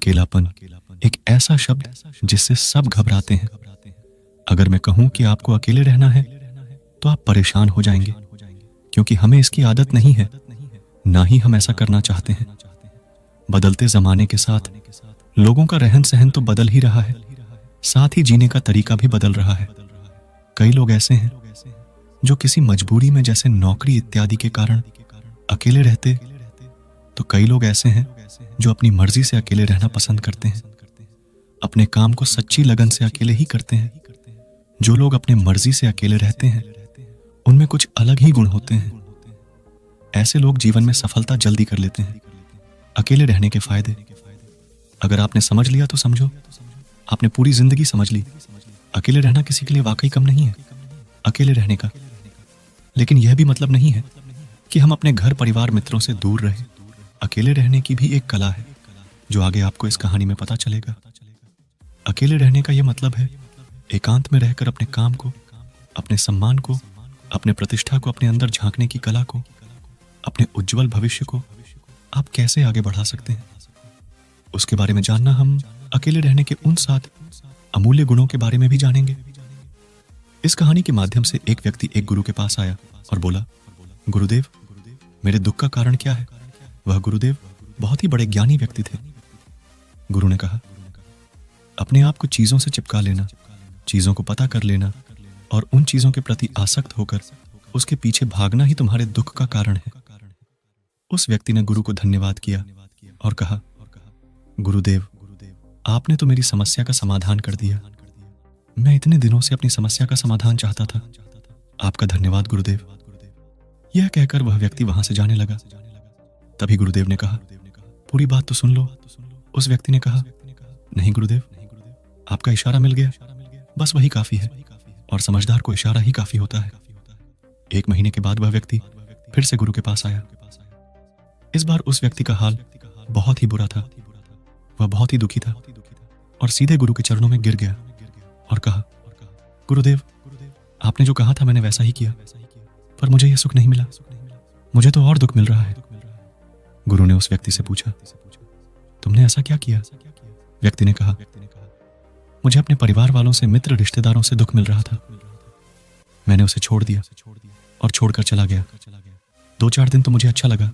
अकेलापन एक ऐसा शब्द जिससे सब घबराते हैं। अगर मैं कहूं कि आपको अकेले रहना है तो आप परेशान हो जाएंगे, क्योंकि हमें इसकी आदत नहीं है, ना ही हम ऐसा करना चाहते हैं। बदलते जमाने के साथ लोगों का रहन सहन तो बदल ही रहा है, साथ ही जीने का तरीका भी बदल रहा है। कई लोग ऐसे हैं जो किसी मजबूरी में, जैसे नौकरी इत्यादि के कारण अकेले रहते, तो कई लोग ऐसे हैं जो अपनी मर्जी से अकेले रहना पसंद करते हैं, अपने काम को सच्ची लगन से अकेले ही करते हैं। जो लोग अपने मर्जी से अकेले रहते हैं उनमें कुछ अलग ही गुण होते हैं। ऐसे लोग जीवन में सफलता जल्दी कर लेते हैं। अकेले रहने के फायदे अगर आपने समझ लिया तो समझो, आपने पूरी जिंदगी समझ ली। अकेले रहना किसी के लिए वाकई कम नहीं है, अकेले रहने का। लेकिन यह भी मतलब नहीं है कि हम अपने घर परिवार मित्रों से दूर रहें। अकेले रहने की भी एक कला है जो आगे आपको इस कहानी में पता चलेगा। अकेले रहने का यह मतलब है एकांत में रहकर अपने काम को, अपने सम्मान को, अपने प्रतिष्ठा को, अपने अंदर झांकने की कला को, अपने उज्जवल भविष्य को आप कैसे आगे बढ़ा सकते हैं, उसके बारे में जानना हम अकेले रहने के उन 7 अमूल्य गुणों के बारे में भी जानेंगे। इस कहानी के माध्यम से एक व्यक्ति एक गुरु के पास आया और बोला, गुरुदेव, मेरे दुख का कारण क्या है? वह गुरुदेव बहुत ही बड़े ज्ञानी व्यक्ति थे। गुरु ने कहा, अपने आप को चीजों से चिपका लेना, चीजों को पता कर लेना और उन चीजों के प्रति आसक्त होकर उसके पीछे भागना ही तुम्हारे दुख का कारण है। उस व्यक्ति ने गुरु को धन्यवाद किया और कहा, गुरुदेव, आपने तो मेरी समस्या का समाधान कर दिया। मैं इतने दिनों से अपनी समस्या का समाधान चाहता था। आपका धन्यवाद गुरुदेव। यह कहकर वह व्यक्ति वहां से जाने लगा। तभी गुरुदेव ने कहा, पूरी बात तो सुन लो। उस व्यक्ति ने कहा, नहीं गुरुदेव, आपका इशारा मिल गया, बस वही काफी है, और समझदार को इशारा ही काफी होता है। 1 महीने के बाद वह व्यक्ति फिर से गुरु के पास आया। इस बार उस व्यक्ति का हाल बहुत ही बुरा था। वह बहुत ही दुखी था और सीधे गुरु के चरणों में गिर गया और कहा, गुरुदेव, आपने जो कहा था मैंने वैसा ही किया, पर मुझे यह सुख नहीं मिला। मुझे तो और दुख मिल रहा है। गुरु ने उस व्यक्ति से पूछा, तुमने ऐसा क्या किया? व्यक्ति ने कहा, मुझे अपने परिवार वालों से, मित्र रिश्तेदारों से दुख मिल रहा था। मैंने उसे छोड़ दिया और छोड़कर चला गया। 2-4 दिन तो मुझे अच्छा लगा,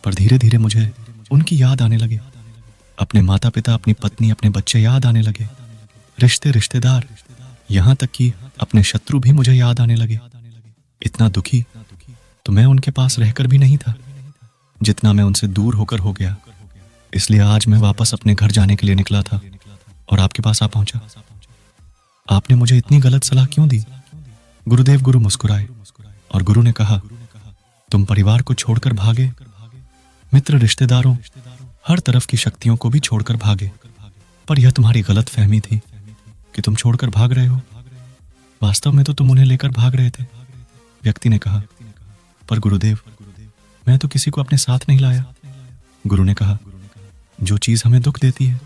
पर धीरे धीरे मुझे उनकी याद आने लगे। अपने माता पिता, अपनी पत्नी, अपने बच्चे याद आने लगे। रिश्तेदार, यहां तक कि अपने शत्रु भी मुझे याद आने लगे। इतना दुखी तो मैं उनके पास रहकर भी नहीं था जितना मैं उनसे दूर होकर हो गया। इसलिए आज मैं वापस अपने घर जाने के लिए निकला था और आपके पास आ पहुंचा। आपने मुझे इतनी गलत सलाह क्यों दी? गुरुदेव, गुरु मुस्कुराए और गुरु ने कहा, तुम परिवार को छोड़कर भागे, मित्र रिश्तेदारों, हर तरफ की शक्तियों को भी छोड़कर भागे, पर यह तुम्हारी गलत फहमी थी कि तुम छोड़कर भाग रहे हो। वास्तव में तो तुम उन्हें लेकर भाग रहे थे। व्यक्ति ने कहा, पर गुरुदेव, मैं तो किसी को अपने साथ नहीं लाया। गुरु ने कहा, जो चीज हमें दुख देती है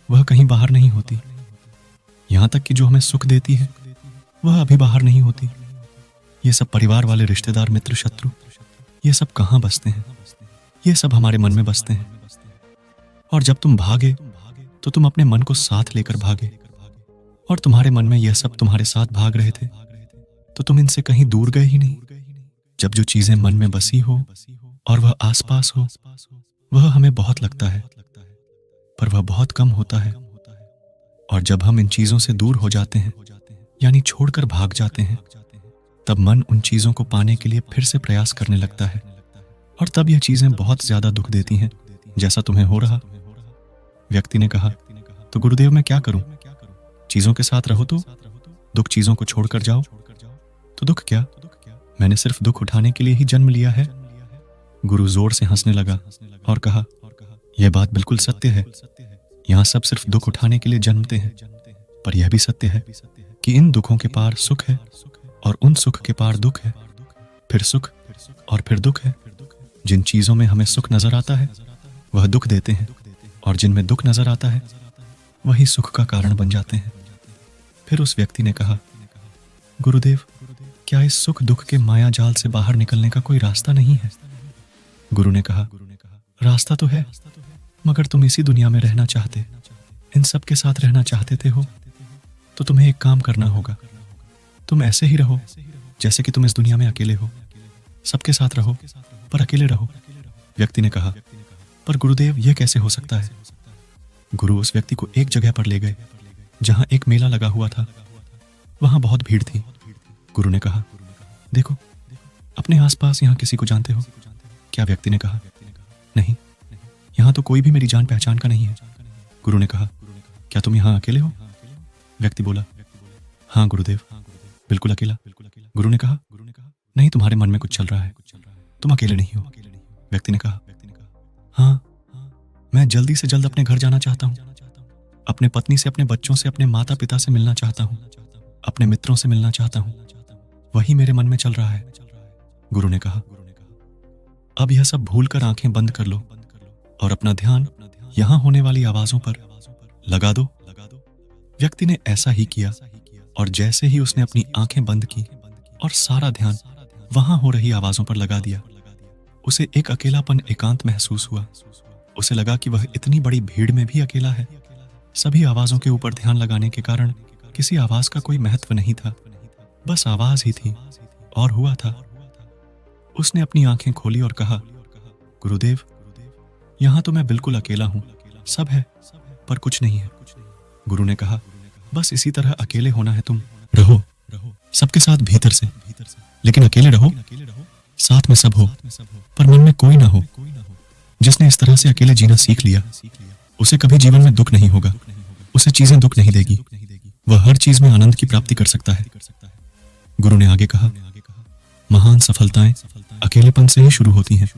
वह कहीं बाहर नहीं होती। यहां तक कि जो हमें सुख देती है वह अभी बाहर नहीं होती। ये सब परिवार वाले, रिश्तेदार, मित्र, शत्रु, ये सब कहां बसते हैं? ये सब हमारे मन में बसते हैं। और जब तुम भागे तो तुम अपने मन को साथ लेकर भागे, और तुम्हारे मन में यह सब तुम्हारे साथ भाग रहे थे, तो तुम इनसे कहीं दूर गए ही नहीं। जब जो चीजें मन में बसी हो और वह आसपास हो, वह हमें बहुत लगता है, पर वह बहुत कम होता है। और जब हम इन चीजों से दूर हो जाते हैं, यानी छोड़कर भाग जाते हैं, तब मन उन चीजों को पाने के लिए फिर से प्रयास करने लगता है, और तब यह चीजें बहुत ज्यादा दुख देती हैं, जैसा तुम्हें हो रहा। व्यक्ति ने कहा, तो गुरुदेव मैं क्या करूं? चीजों के साथ रहो तो दुख, चीजों को छोड़कर जाओ तो दुख क्या? मैंने सिर्फ दुख उठाने के लिए ही जन्म लिया है। गुरु जोर से हंसने लगा और कहा, यह बात बिल्कुल सत्य है। यहाँ सब सिर्फ दुख उठाने के लिए जन्मते हैं, पर यह भी सत्य है कि इन दुखों के पार सुख है, और उन सुख के पार दुख है, फिर सुख और फिर दुख है। जिन चीजों में हमें सुख नजर आता है वह दुख देते हैं, और जिनमें दुख नजर आता है वही सुख का कारण बन जाते हैं। फिर उस व्यक्ति ने कहा, गुरुदेव, क्या इस सुख दुख के माया जाल से बाहर निकलने का कोई रास्ता नहीं है? गुरु ने कहा, रास्ता तो है, मगर तुम इसी दुनिया में रहना चाहते, इन सब के साथ रहना चाहते थे हो, तो तुम्हें एक काम करना होगा। तुम ऐसे ही रहो जैसे कि तुम इस दुनिया में अकेले हो। सबके साथ रहो पर अकेले रहो। व्यक्ति ने कहा, पर गुरुदेव यह कैसे हो सकता है? गुरु उस व्यक्ति को एक जगह पर ले गए जहां एक मेला लगा हुआ था। वहां बहुत भीड़ थी। गुरु ने कहा, देखो, अपने आसपास यहां किसी को जानते हो क्या? व्यक्ति ने कहा, नहीं, यहां तो कोई भी मेरी जान पहचान का नहीं है। गुरु ने कहा, क्या तुम यहां अकेले हो? व्यक्ति बोला, हाँ गुरुदेव, बिल्कुल अकेला। गुरु ने कहा, नहीं, तुम्हारे मन में कुछ चल रहा है, तुम अकेले नहीं हो। व्यक्ति ने कहा, हाँ, मैं जल्दी से जल्द अपने घर जाना चाहता हूँ। अपने पत्नी से, अपने बच्चों से, अपने माता पिता से मिलना चाहता हूँ, अपने मित्रों से मिलना चाहता हूँ। वही मेरे मन में चल रहा है। गुरु ने कहा, अब यह सब भूलकर आंखें बंद कर लो और अपना ध्यान यहां होने वाली आवाजों पर लगा दो। व्यक्ति ने ऐसा ही किया और जैसे ही उसने अपनी आंखें बंद की और सारा ध्यान वहां हो रही आवाजों पर लगा दिया, उसे एक अकेलापन, एकांत महसूस हुआ। उसे लगा कि वह इतनी बड़ी भीड़ में भी अकेला है। सभी आवाजों के ऊपर ध्यान लगाने के कारण किसी आवाज का कोई महत्व नहीं था, बस आवाज ही थी और हुआ था। उसने अपनी आंखें खोली और कहा, गुरुदेव, यहां तो मैं बिल्कुल अकेला हूं, सब है पर कुछ नहीं है। गुरु ने कहा, बस इसी तरह अकेले होना है। तुम रहो सबके साथ भीतर से, लेकिन अकेले रहो। साथ में सब हो पर मन में कोई ना हो। जिसने इस तरह से अकेले जीना सीख लिया, उसे कभी जीवन में दुख नहीं होगा। उसे चीजें दुख नहीं देगी। वह हर चीज में आनंद की प्राप्ति कर सकता है। गुरु ने आगे कहा, महान सफलताएं अकेलेपन से ही शुरू होती हैं।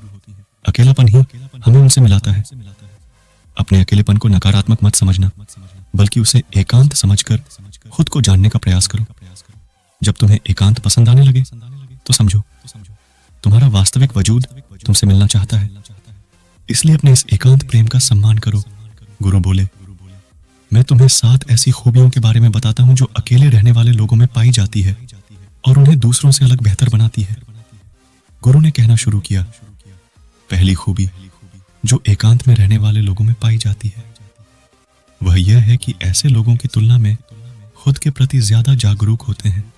अकेलापन ही हमें उनसे मिलाता है। अपने अकेलेपन को नकारात्मक मत समझना, बल्कि उसे एकांत समझकर खुद को जानने का प्रयास करो। जब तुम्हें एकांत पसंद आने लगे तो समझो तुम्हारा वास्तविक वजूद तुमसे मिलना चाहता है। इसलिए अपने इस एकांत प्रेम का सम्मान करो। गुरु बोले, मैं तुम्हें 7 ऐसी खूबियों के बारे में बताता हूं जो अकेले रहने वाले लोगों में पाई जाती है और उन्हें दूसरों से अलग बेहतर बनाती है। गुरु ने कहना शुरू किया, पहली खूबी जो एकांत में रहने वाले लोगों में पाई जाती है वह यह है कि ऐसे लोगों की तुलना में खुद के प्रति ज्यादा जागरूक होते हैं।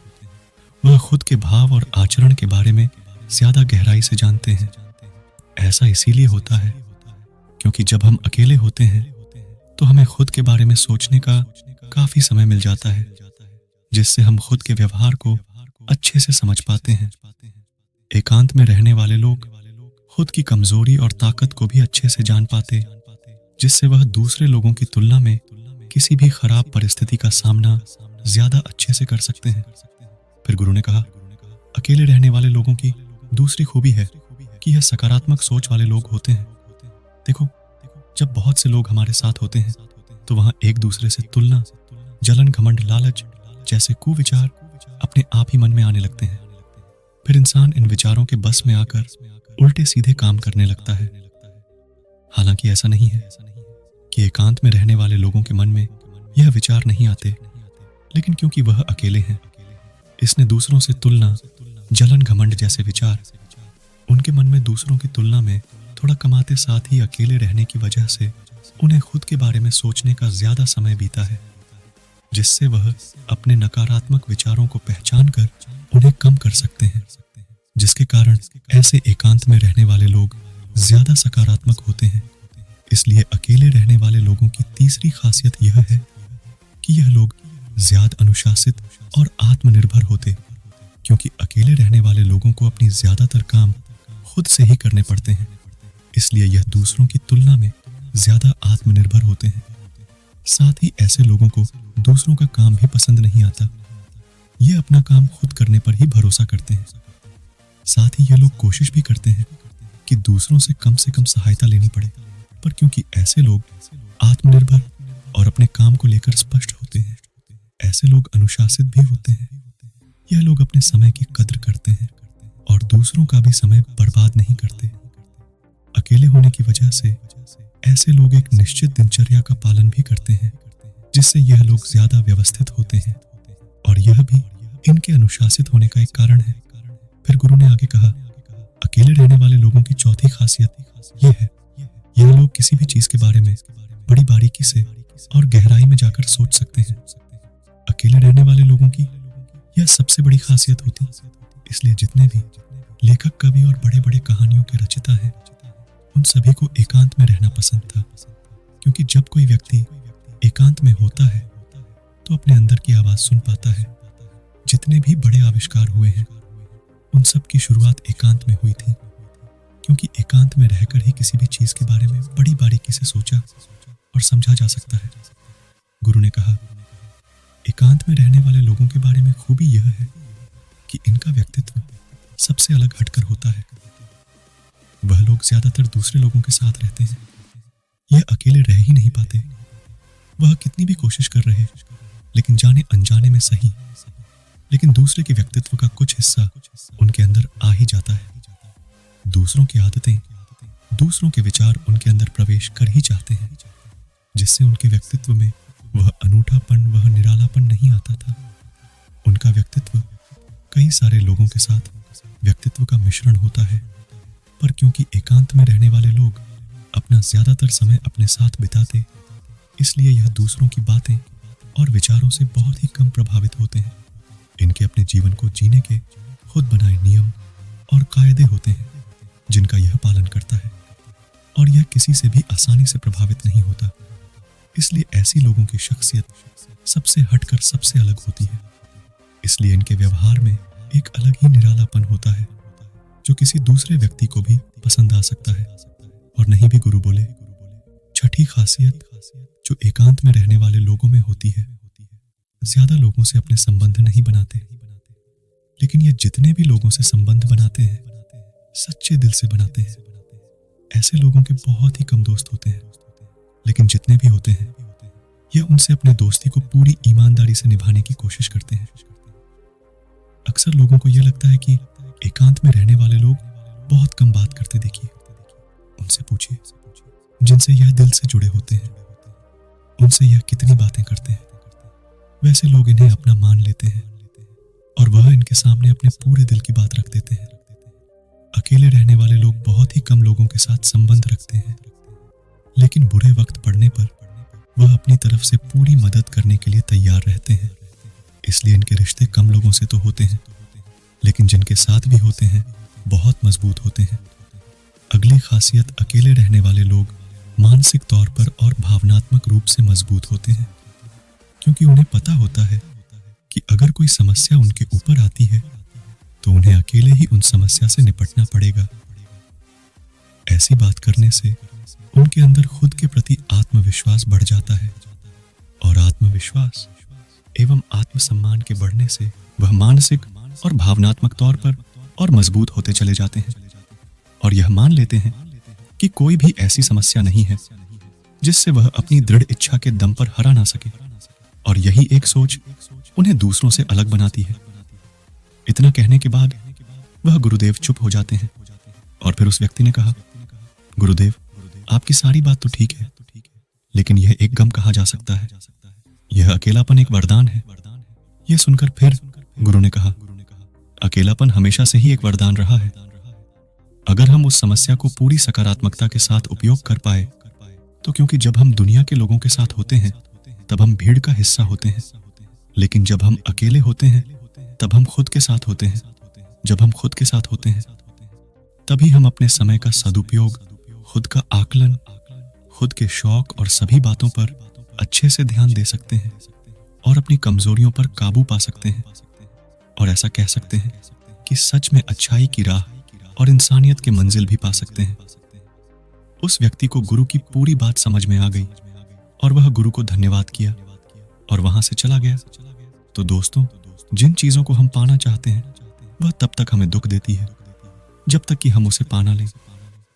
वह खुद के भाव और आचरण के बारे में ज्यादा गहराई से जानते हैं। ऐसा इसीलिए होता है क्योंकि जब हम अकेले होते हैं तो हमें खुद के बारे में सोचने का काफी समय मिल जाता है, जिससे हम खुद के व्यवहार को अच्छे से समझ पाते हैं। एकांत में रहने वाले लोग खुद की कमजोरी और ताकत को भी अच्छे से जान पाते, जिससे वह दूसरे लोगों की तुलना में किसी भी खराब परिस्थिति का सामना ज्यादा अच्छे से कर सकते हैं। फिर गुरु ने कहा, अकेले रहने वाले लोगों की दूसरी खूबी है कि यह सकारात्मक सोच वाले लोग होते हैं। देखो, जब बहुत से लोग हमारे साथ होते हैं तो वहां एक दूसरे से तुलना, जलन, घमंड, लालच जैसे कुविचार अपने आप ही मन में आने लगते हैं। फिर इंसान इन विचारों के बस में आकर उल्टे सीधे काम करने लगता है। हालांकि ऐसा नहीं है कि एकांत में रहने वाले लोगों के मन में यह विचार नहीं आते, लेकिन क्योंकि वह अकेले हैं, इसने दूसरों से तुलना, जलन, घमंड जैसे विचार उनके मन में दूसरों की तुलना में थोड़ा कमाते, साथ ही अकेले रहने की वजह से उन्हें खुद के बारे में सोचने का ज्यादा समय बीता है, जिससे वह अपने नकारात्मक विचारों को पहचान कर उन्हें कम कर सकते हैं, जिसके कारण ऐसे एकांत में रहने वाले लोग ज्यादा सकारात्मक होते हैं। इसलिए अकेले रहने वाले लोगों की तीसरी खासियत यह है कि यह लोग ज्यादा अनुशासित और आत्मनिर्भर होते, क्योंकि अकेले रहने वाले लोगों को अपनी ज्यादातर काम खुद से ही करने पड़ते हैं। इसलिए यह दूसरों की तुलना में ज्यादा आत्मनिर्भर होते हैं। साथ ही ऐसे लोगों को दूसरों का काम भी पसंद नहीं आता। ये अपना काम खुद करने पर ही भरोसा करते हैं। साथ ही ये लोग कोशिश भी करते हैं कि दूसरों से कम सहायता लेनी पड़े, पर क्योंकि ऐसे लोग आत्मनिर्भर और अपने काम को लेकर स्पष्ट होते हैं, ऐसे लोग अनुशासित भी होते हैं। यह लोग अपने समय की कद्र करते हैं और दूसरों का भी समय बर्बाद नहीं करते। अकेले होने की वजह से ऐसे लोग एक निश्चित दिनचर्या का पालन भी करते हैं, जिससे यह लोग ज्यादा व्यवस्थित होते हैं और यह भी इनके अनुशासित होने का एक कारण है। फिर गुरु ने आगे कहा, अकेले रहने वाले लोगों की चौथी खासियत यह है यह लोग किसी भी चीज के बारे में बड़ी बारीकी से और गहराई में जाकर सोच सकते हैं। अकेले रहने वाले लोगों की यह सबसे बड़ी खासियत होती। इसलिए जितने भी लेखक, कवि और बड़े बड़े कहानियों के रचयिता हैं, उन सभी को एकांत में रहना पसंद था। क्योंकि जब कोई व्यक्ति एकांत में होता है तो अपने अंदर की आवाज सुन पाता है। जितने भी बड़े आविष्कार हुए हैं, उन सब की शुरुआत एकांत में हुई थी। क्योंकि एकांत में रहकर ही किसी भी चीज के बारे में बड़ी बारीकी से सोचा और समझा जा सकता है। गुरु ने कहा, एकांत में रहने वाले लोगों के बारे में खूबी यह है कि इनका व्यक्तित्व सबसे अलग हटकर होता है। वह लोग ज्यादातर दूसरे लोगों के साथ रहते हैं। यह अकेले रह ही नहीं पाते। वह कितनी भी कोशिश कर रहे, लेकिन जाने अनजाने में सही, लेकिन दूसरे के व्यक्तित्व का कुछ हिस्सा उनके अंदर आ ही जाता है। दूसरों की आदतें, दूसरों के विचार उनके अंदर प्रवेश कर ही जाते हैं, जिससे उनके व्यक्तित्व में वह अनूठापन, वह निरालापन नहीं आता था। उनका व्यक्तित्व कई सारे लोगों के साथ व्यक्तित्व का मिश्रण होता है। पर क्योंकि एकांत में रहने वाले लोग अपना ज्यादातर समय अपने साथ बिताते, इसलिए यह दूसरों की बातें और विचारों से बहुत ही कम प्रभावित होते हैं। इनके अपने जीवन को जीने के खुद बनाए नियम और कायदे होते हैं, जिनका यह पालन करता है, और यह किसी से भी आसानी से प्रभावित नहीं होता। इसलिए ऐसी लोगों की शख्सियत सबसे हटकर सबसे अलग होती है। इसलिए इनके व्यवहार में एक अलग ही निरालापन होता है, जो किसी दूसरे व्यक्ति को भी पसंद आ सकता है। और नहीं भी गुरु बोले, छठी खासियत जो एकांत में रहने वाले लोगों में होती है, ज्यादा लोगों से अपने संबंध नहीं बनाते, लेकिन ये जितने भी लोगों से संबंध बनाते हैं, सच्चे दिल से बनाते हैं। ऐसे लोगों के बहुत ही कम दोस्त होते हैं, लेकिन जितने भी होते हैं, यह उनसे अपने दोस्ती को पूरी ईमानदारी से निभाने की कोशिश करते हैं। अक्सर लोगों को यह लगता है कि एकांत में रहने वाले लोग बहुत कम बात करते। देखिए, उनसे पूछिए जिनसे यह दिल से जुड़े होते हैं, उनसे यह कितनी बातें करते हैं। वैसे लोग इन्हें अपना मान लेते हैं और वह इनके सामने अपने पूरे दिल की बात रख देते हैं। अकेले रहने वाले लोग बहुत ही कम लोगों के साथ संबंध रखते हैं, लेकिन बुरे वक्त पड़ने पर वह अपनी तरफ से पूरी मदद करने के लिए तैयार रहते हैं। इसलिए इनके रिश्ते कम लोगों से तो होते हैं, लेकिन जिनके साथ भी होते हैं बहुत मजबूत होते हैं। अगली खासियत, अकेले रहने वाले लोग मानसिक तौर पर और भावनात्मक रूप से मजबूत होते हैं, क्योंकि उन्हें पता होता है कि अगर कोई समस्या उनके ऊपर आती है तो उन्हें अकेले ही उन समस्या से निपटना पड़ेगा। ऐसी बात करने से उनके अंदर खुद के प्रति आत्मविश्वास बढ़ जाता है, और आत्मविश्वास एवं आत्मसम्मान के बढ़ने से वह मानसिक और भावनात्मक तौर पर और मजबूत होते चले जाते हैं, और यह मान लेते हैं कि कोई भी ऐसी समस्या नहीं है जिससे वह अपनी दृढ़ इच्छा के दम पर हरा ना सके। और यही एक सोच उन्हें दूसरों से अलग बनाती है। इतना कहने के बाद वह गुरुदेव चुप हो जाते हैं, और फिर उस व्यक्ति ने कहा, गुरुदेव, आपकी सारी बात तो ठीक है, लेकिन यह एक गम कहा जा सकता है। यह अकेलापन एक वरदान है। यह सुनकर फिर गुरु ने कहा, अकेलापन हमेशा से ही एक वरदान रहा है। अगर हम उस समस्या को पूरी सकारात्मकता के साथ उपयोग कर पाए तो, क्योंकि जब हम दुनिया के लोगों के साथ होते हैं तब हम भीड़ का हिस्सा होते हैं, लेकिन जब हम अकेले होते हैं तब हम खुद के साथ होते हैं। जब हम खुद के साथ होते हैं तभी हम अपने समय का सदुपयोग, खुद का आकलन, खुद के शौक और सभी बातों पर अच्छे से ध्यान दे सकते हैं और अपनी कमजोरियों पर काबू पा सकते हैं। और ऐसा कह सकते हैं कि सच में अच्छाई की राह और इंसानियत के मंजिल भी पा सकते हैं। उस व्यक्ति को गुरु की पूरी बात समझ में आ गई और वह गुरु को धन्यवाद किया और वहां से चला गया। तो दोस्तों, जिन चीजों को हम पाना चाहते हैं वह तब तक हमें दुख देती है जब तक कि हम उसे पा ना लें।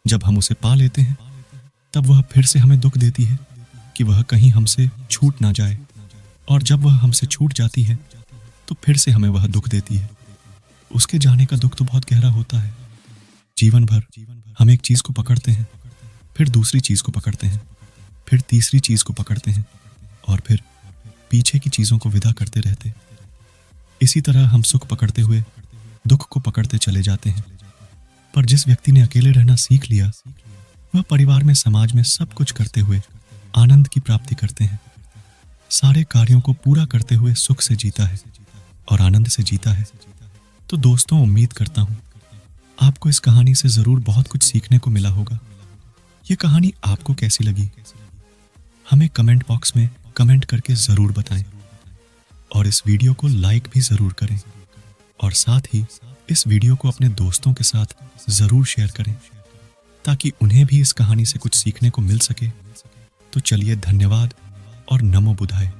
जब हम उसे पा लेते हैं तब वह फिर से हमें दुख देती है कि वह कहीं हमसे छूट ना जाए, और जब वह हमसे छूट जाती है तो फिर से हमें वह दुख देती है। उसके जाने का दुख तो बहुत गहरा होता है। जीवन भर हम एक चीज को पकड़ते हैं, फिर दूसरी चीज को पकड़ते हैं, फिर तीसरी चीज को पकड़ते हैं, और फिर पीछे की चीजों को विदा करते रहते। इसी तरह हम सुख पकड़ते हुए दुख को पकड़ते चले जाते हैं। पर जिस व्यक्ति ने अकेले रहना सीख लिया, वह परिवार में, समाज में सब कुछ करते हुए आनंद की प्राप्ति करते हैं। सारे कार्यों को पूरा करते हुए सुख से जीता है और आनंद से जीता है। तो दोस्तों, उम्मीद करता हूं आपको इस कहानी से जरूर बहुत कुछ सीखने को मिला होगा। ये कहानी आपको कैसी लगी हमें कमेंट बॉक्स में कमेंट करके जरूर बताएं और इस वीडियो को लाइक भी जरूर करें और साथ ही इस वीडियो को अपने दोस्तों के साथ जरूर शेयर करें ताकि उन्हें भी इस कहानी से कुछ सीखने को मिल सके। तो चलिए, धन्यवाद और नमो बुद्धाय।